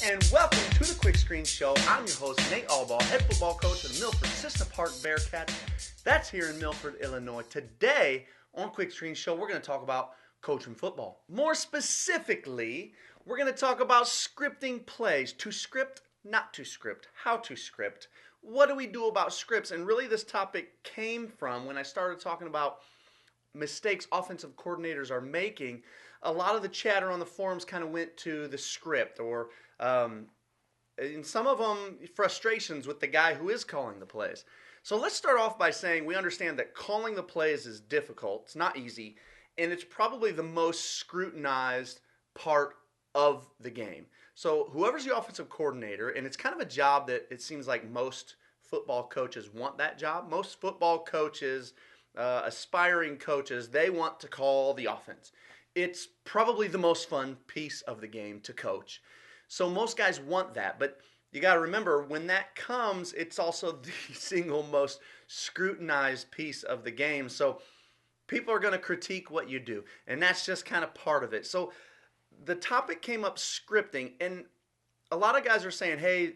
and welcome to the Quickscreen Show. I'm your host, Nate Allball, head football coach of the Milford Cissna Park Bearcats. That's here in Milford, Illinois. Today on Quickscreen Show, we're going to talk about coaching football. More specifically, we're going to talk about scripting plays. To script, not to script. How to script. What do we do about scripts? And really this topic came from when I started talking about mistakes offensive coordinators are making. A lot of the chatter on the forums kind of went to the script or in some of them frustrations with the guy who is calling the plays. So let's start off by saying we understand that calling the plays is difficult. It's not easy, and it's probably the most scrutinized part of the game. So whoever's the offensive coordinator, and it's kind of a job that it seems like most football coaches want that job. Most football coaches, aspiring coaches, they want to call the offense. It's probably the most fun piece of the game to coach. So most guys want that, but you got to remember when that comes, it's also the single most scrutinized piece of the game. So people are going to critique what you do, and that's just kind of part of it. So the topic came up scripting, and a lot of guys are saying, hey,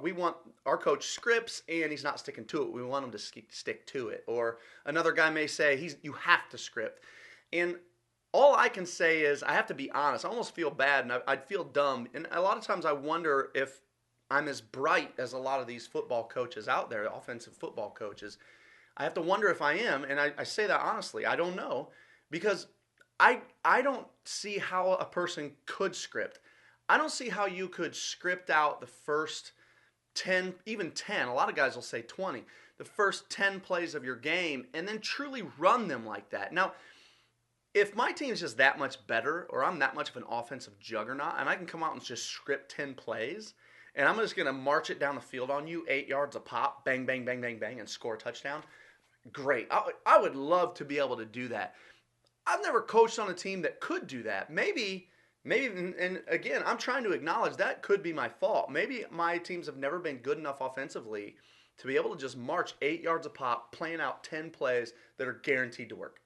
we want our coach scripts, and he's not sticking to it. We want him to stick to it. Or another guy may say, you have to script. And all I can say is I have to be honest. I almost feel bad, and I'd feel dumb. And a lot of times I wonder if I'm as bright as a lot of these football coaches out there, offensive football coaches. I have to wonder if I am, and I say that honestly. I don't know, because I don't see how a person could script. I don't see how you could script out the first 10, even 10, a lot of guys will say 20, the first 10 plays of your game, and then truly run them like that. Now, if my team's just that much better, or I'm that much of an offensive juggernaut, and I can come out and just script 10 plays, and I'm just going to march it down the field on you, 8 yards a pop, bang, bang, bang, bang, bang, and score a touchdown, great. I would love to be able to do that. I've never coached on a team that could do that. Maybe, and again, I'm trying to acknowledge that could be my fault. Maybe my teams have never been good enough offensively to be able to just march 8 yards a pop, playing out 10 plays that are guaranteed to work.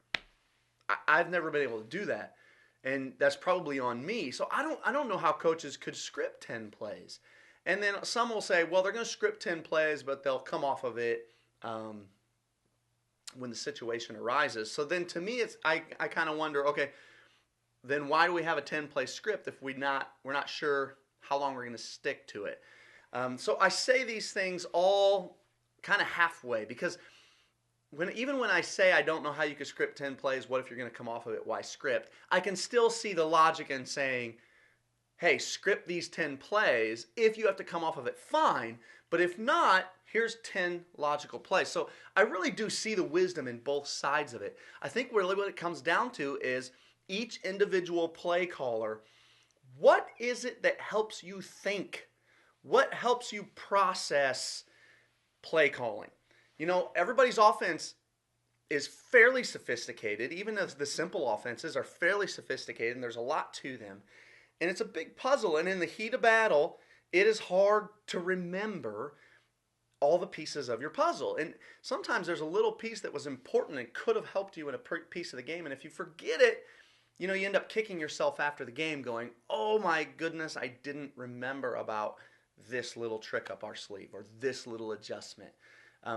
I've never been able to do that, and that's probably on me. So I don't know how coaches could script 10 plays. And then some will say, well, they're going to script 10 plays, but they'll come off of it when the situation arises. So then to me, I kind of wonder, okay, then why do we have a 10-play script if we're not sure how long we're going to stick to it? So I say these things all kind of halfway, because even when I say I don't know how you could script 10 plays, what if you're going to come off of it, why script? I can still see the logic in saying, hey, script these 10 plays. If you have to come off of it, fine. But if not, here's 10 logical plays. So I really do see the wisdom in both sides of it. I think really what it comes down to is each individual play caller, what is it that helps you think? What helps you process play calling? You know, everybody's offense is fairly sophisticated. Even as the simple offenses are fairly sophisticated, and there's a lot to them. And it's a big puzzle. And in the heat of battle, it is hard to remember all the pieces of your puzzle. And sometimes there's a little piece that was important and could have helped you in a piece of the game. And if you forget it, you know, you end up kicking yourself after the game going, oh my goodness, I didn't remember about this little trick up our sleeve or this little adjustment.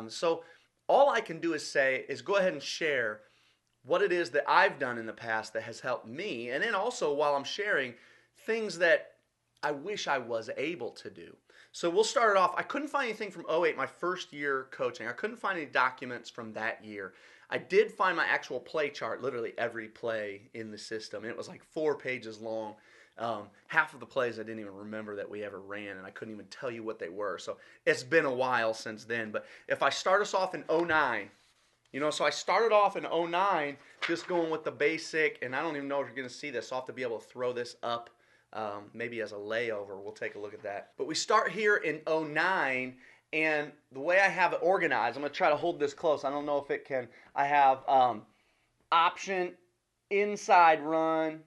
So all I can do is go ahead and share what it is that I've done in the past that has helped me. And then also while I'm sharing things that I wish I was able to do. So we'll start it off. I couldn't find anything from 2008, my first year coaching. I couldn't find any documents from that year. I did find my actual play chart, literally every play in the system. And it was like 4 pages long. Half of the plays I didn't even remember that we ever ran, and I couldn't even tell you what they were. So it's been a while since then. But if I start us off in 2009, so I started off in 2009 just going with the basic, and I don't even know if you're going to see this. So I'll have to be able to throw this up maybe as a layover. We'll take a look at that. But we start here in 2009, and the way I have it organized, I'm going to try to hold this close. I don't know if it can. I have option, inside run,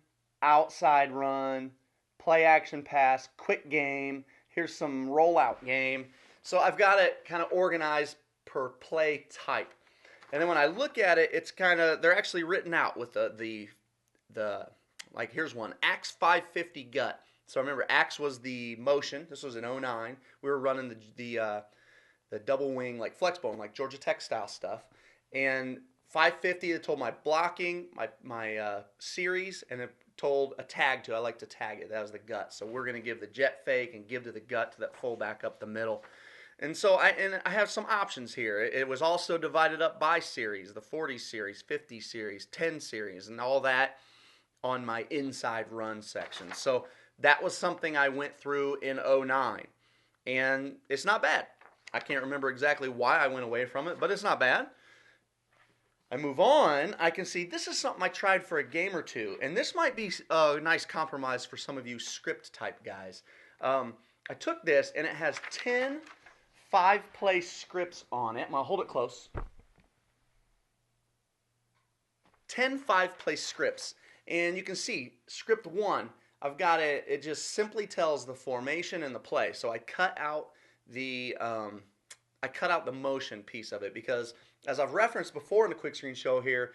outside run, play action pass, quick game. Here's some rollout game. So I've got it kind of organized per play type. And then when I look at it, it's kind of, they're actually written out with the like here's one, Axe 550 gut. So I remember axe was the motion. This was in '09. We were running the double wing like flex bone, like Georgia Tech style stuff. And 550, it told my blocking, my series, and it told a tag to. I like to tag it. That was the gut. So we're going to give the jet fake and give to the gut to that fullback up the middle. And so I have some options here. It was also divided up by series, the 40 series, 50 series, 10 series, and all that on my inside run section. So that was something I went through in '09. And it's not bad. I can't remember exactly why I went away from it, but it's not bad. I move on. I can see this is something I tried for a game or two, and this might be a nice compromise for some of you script type guys. I took this, and it has 10 5-play scripts on it. I'm going to hold it close. 10 5-play scripts, and you can see script 1. I've got it. It just simply tells the formation and the play. So I cut out the motion piece of it because, as I've referenced before in the Quickscreen show here,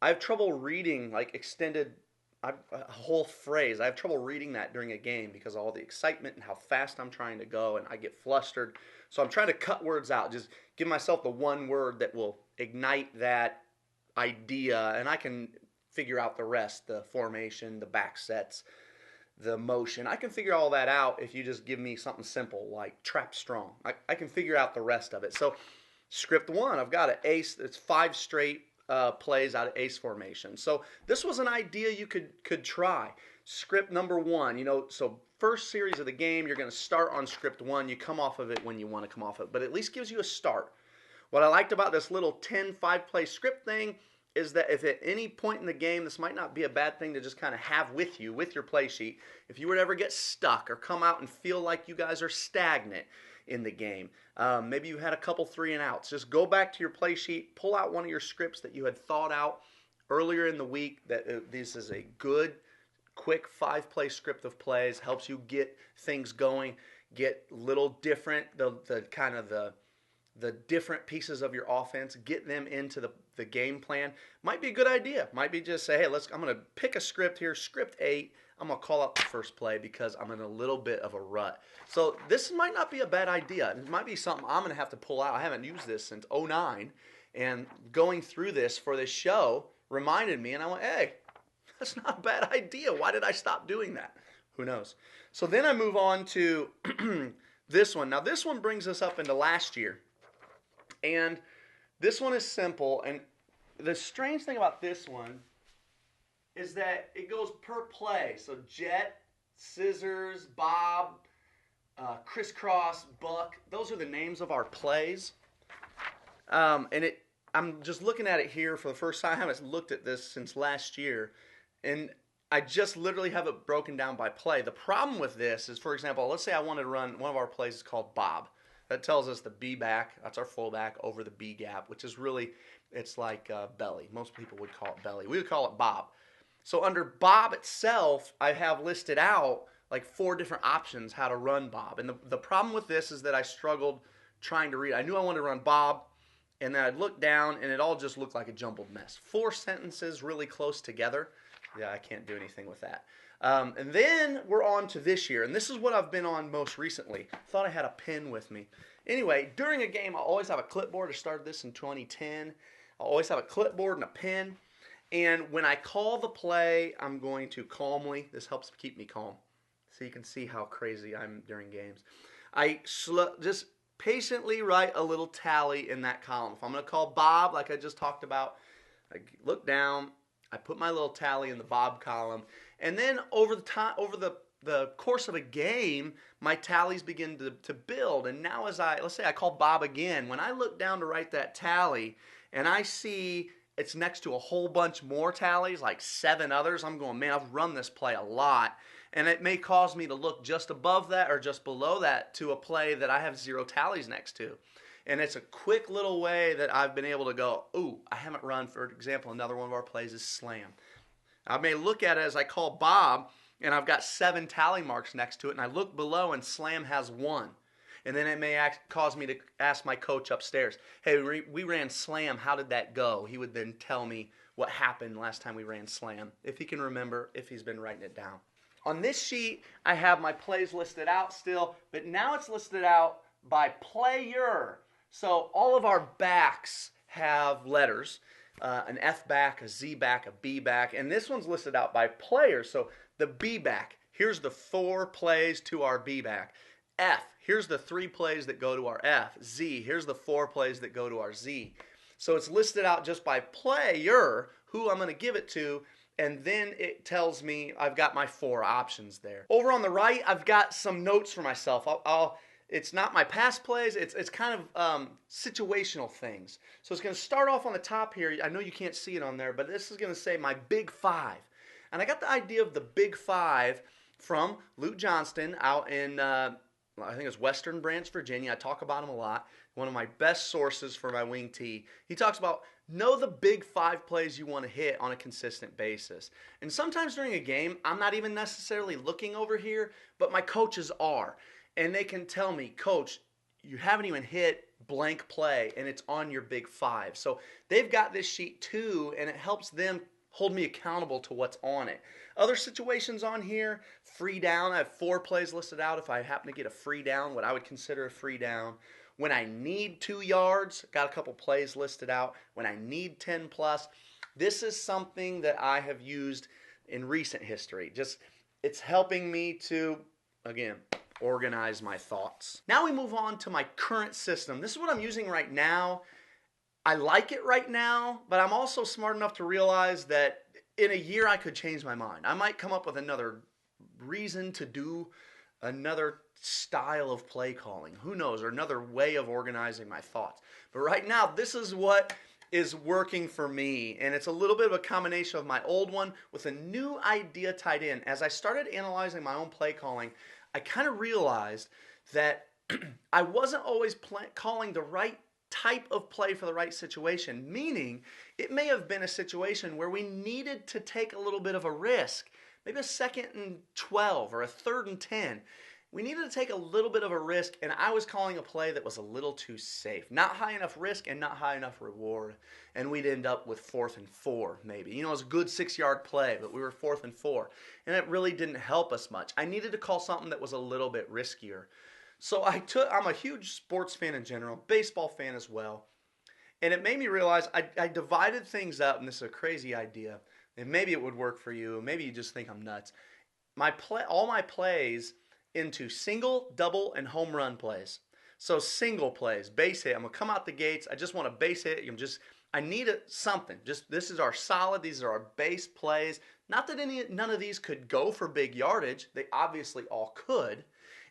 I have trouble reading like extended a whole phrase. I have trouble reading that during a game because of all the excitement and how fast I'm trying to go, and I get flustered. So I'm trying to cut words out, just give myself the one word that will ignite that idea, and I can figure out the rest, the formation, the back sets, the motion. I can figure all that out if you just give me something simple like trap strong. I can figure out the rest of it. So script 1, I've got an ace. It's 5 straight plays out of ace formation. So this was an idea you could try. Script number 1, so first series of the game, you're going to start on script 1. You come off of it when you want to come off of it, but at least gives you a start. What I liked about this little 10 5-play script thing is that if at any point in the game, this might not be a bad thing to just kind of have with you, with your play sheet. If you were to ever get stuck or come out and feel like you guys are stagnant in the game, maybe you had a couple 3 and outs, just go back to your play sheet, pull out one of your scripts that you had thought out earlier in the week, that this is a good, quick 5-play script of plays, helps you get things going, get little different, the different pieces of your offense, get them into the game plan. Might be a good idea. Might be just say, hey, I'm going to pick a script here, script 8. I'm going to call out the first play because I'm in a little bit of a rut. So this might not be a bad idea. It might be something I'm going to have to pull out. I haven't used this since '09, and going through this for this show reminded me, and I went, hey, that's not a bad idea. Why did I stop doing that? Who knows? So then I move on to this one. Now this one brings us up into last year. And this one is simple, and the strange thing about this one is that it goes per play. So jet, scissors, bob, crisscross, buck, those are the names of our plays. I'm just looking at it here for the first time. I haven't looked at this since last year, and I just literally have it broken down by play. The problem with this is, for example, let's say I wanted to run one of our plays is called bob. That tells us the B back, that's our fullback, over the B gap, which is really, it's like belly. Most people would call it belly. We would call it bob. So under bob itself, I have listed out like 4 different options how to run bob. And the problem with this is that I struggled trying to read. I knew I wanted to run bob, and then I'd look down, and it all just looked like a jumbled mess. 4 sentences really close together. Yeah, I can't do anything with that. And then we're on to this year, and this is what I've been on most recently. Thought I had a pen with me. Anyway, during a game, I always have a clipboard. I started this in 2010. I always have a clipboard and a pen. And when I call the play, I'm going to calmly, this helps keep me calm, so you can see how crazy I'm during games. I just patiently write a little tally in that column. If I'm going to call Bob, like I just talked about, I look down, I put my little tally in the Bob column, and then over the course of a game, my tallies begin to build. And now let's say I call Bob again, when I look down to write that tally and I see it's next to a whole bunch more tallies, like 7 others, I'm going, man, I've run this play a lot. And it may cause me to look just above that or just below that to a play that I have 0 tallies next to. And it's a quick little way that I've been able to go, ooh, I haven't run, for example, another one of our plays is slam. I may look at it as I call Bob, and I've got 7 tally marks next to it, and I look below, and slam has 1. And then it may cause me to ask my coach upstairs, hey, we ran slam, how did that go? He would then tell me what happened last time we ran slam, if he can remember, if he's been writing it down. On this sheet, I have my plays listed out still, but now it's listed out by player. So all of our backs have letters, an F back, a Z back, a B back, and this one's listed out by player. So the B back, here's the 4 plays to our B back. F, here's the 3 plays that go to our F. Z, here's the 4 plays that go to our Z. So it's listed out just by player, who I'm going to give it to, and then it tells me I've got my 4 options there. Over on the right, I've got some notes for myself. It's not my past plays, it's kind of situational things. So it's going to start off on the top here. I know you can't see it on there, but this is going to say my Big 5. And I got the idea of the Big 5 from Luke Johnston out in, I think it's Western Branch, Virginia. I talk about him a lot. One of my best sources for my wing tee. He talks about know the big 5 plays you want to hit on a consistent basis. And sometimes during a game, I'm not even necessarily looking over here, but my coaches are. And they can tell me, Coach, you haven't even hit blank play, and it's on your Big 5. So they've got this sheet too, and it helps them hold me accountable to what's on it. Other situations on here, free down. I have 4 plays listed out if I happen to get a free down, what I would consider a free down. When I need 2 yards, got a couple plays listed out. When I need 10 plus, this is something that I have used in recent history. It's helping me to, again, organize my thoughts. Now we move on to my current system. This is what I'm using right now. I like it right now, but I'm also smart enough to realize that in a year I could change my mind. I might come up with another reason to do another style of play calling. Who knows? Or another way of organizing my thoughts. But right now, this is what is working for me. And it's a little bit of a combination of my old one with a new idea tied in. As I started analyzing my own play calling, I kind of realized that I wasn't always calling the right type of play for the right situation, meaning it may have been a situation where we needed to take a little bit of a risk, maybe a 2nd and 12 or a 3rd and 10. We needed to take a little bit of a risk, and I was calling a play that was a little too safe. Not high enough risk and not high enough reward, and we'd end up with 4th and 4 maybe. You know, it was a good 6-yard play, but we were 4th and 4, and it really didn't help us much. I needed to call something that was a little bit riskier. So I'm a huge sports fan in general, baseball fan as well, and it made me realize I divided things up, and this is a crazy idea, and maybe it would work for you, maybe you just think I'm nuts. All my plays into single, double, and home run plays. So single plays, base hit. I'm gonna come out the gates. I just want a base hit. I need something. This is our solid. These are our base plays. Not that none of these could go for big yardage. They obviously all could.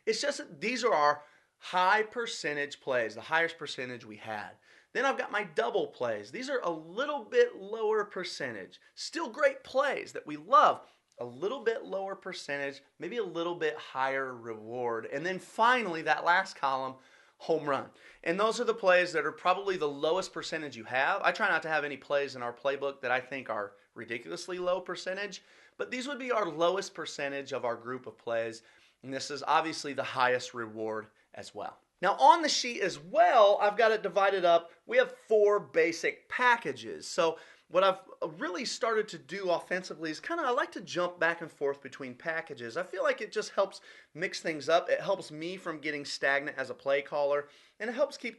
It's just that these are our high percentage plays, the highest percentage we had. Then I've got my double plays. These are a little bit lower percentage. Still great plays that we love. A little bit lower percentage, maybe a little bit higher reward. And then finally, that last column, home run. And those are the plays that are probably the lowest percentage you have. I try not to have any plays in our playbook that I think are ridiculously low percentage, but these would be our lowest percentage of our group of plays. And this is obviously the highest reward as well. Now on the sheet as well, I've got it divided up. We have 4 basic packages. So what I've really started to do offensively is I like to jump back and forth between packages. I feel like it just helps mix things up. It helps me from getting stagnant as a play caller, and it helps keeps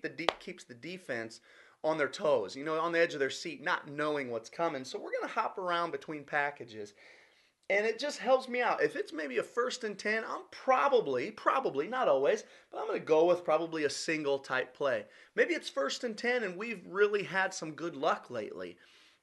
the defense on their toes, on the edge of their seat, not knowing what's coming. So we're going to hop around between packages, and it just helps me out. If it's maybe a 1st and 10, I'm probably, not always, but I'm going to go with probably a single type play. Maybe it's 1st and 10, and we've really had some good luck lately.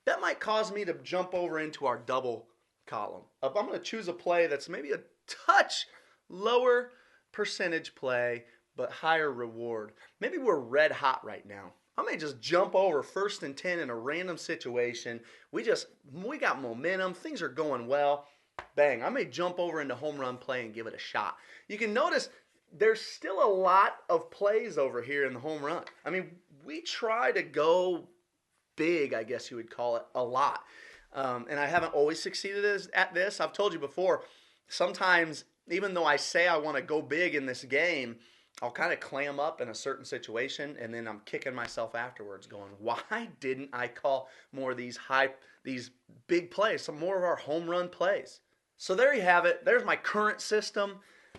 That might cause me to jump over into our double column. I'm going to choose a play that's maybe a touch lower percentage play, but higher reward. Maybe we're red hot right now. I may just jump over 1st and 10 in a random situation. We got momentum. Things are going well. Bang. I may jump over into home run play and give it a shot. You can notice there's still a lot of plays over here in the home run. I mean, we try to go big, I guess you would call it, a lot. And I haven't always succeeded at this. I've told you before, sometimes even though I say I want to go big in this game, I'll kind of clam up in a certain situation, and then I'm kicking myself afterwards going, why didn't I call more of these big plays, some more of our home run plays? So there you have it. There's my current system.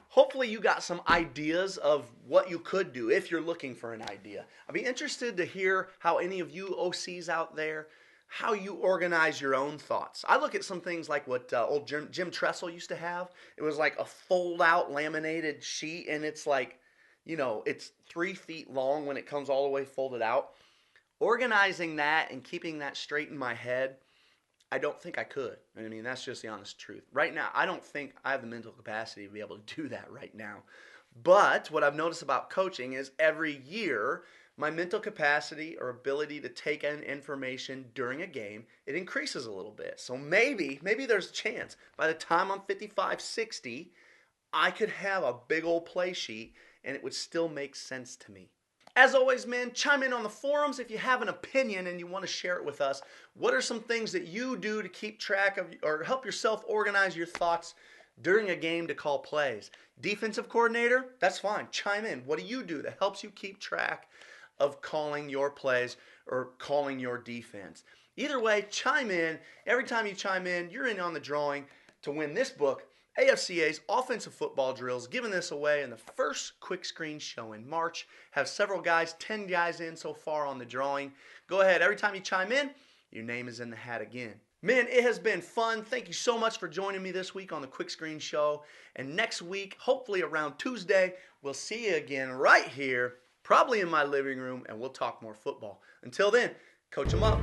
Hopefully you got some ideas of what you could do if you're looking for an idea. I'd be interested to hear how any of you OCs out there, how you organize your own thoughts. I look at some things like what old Jim Tressel used to have. It was like a fold-out laminated sheet, and it's like, it's 3 feet long when it comes all the way folded out. Organizing that and keeping that straight in my head, I don't think I could. I mean, that's just the honest truth. Right now, I don't think I have the mental capacity to be able to do that right now. But what I've noticed about coaching is every year, my mental capacity or ability to take in information during a game, it increases a little bit. So maybe there's a chance by the time I'm 55, 60, I could have a big old play sheet and it would still make sense to me. As always, man, chime in on the forums if you have an opinion and you want to share it with us. What are some things that you do to keep track of or help yourself organize your thoughts during a game to call plays? Defensive coordinator, that's fine. Chime in. What do you do that helps you keep track of calling your plays or calling your defense? Either way, chime in. Every time you chime in, you're in on the drawing to win this book, AFCA's Offensive Football Drills, giving this away in the first Quickscreen show in March. Have several guys, 10 guys in so far on the drawing. Go ahead, every time you chime in, your name is in the hat again. Man, it has been fun. Thank you so much for joining me this week on the Quickscreen show. And next week, hopefully around Tuesday, we'll see you again right here, probably in my living room, and we'll talk more football. Until then, coach 'em up.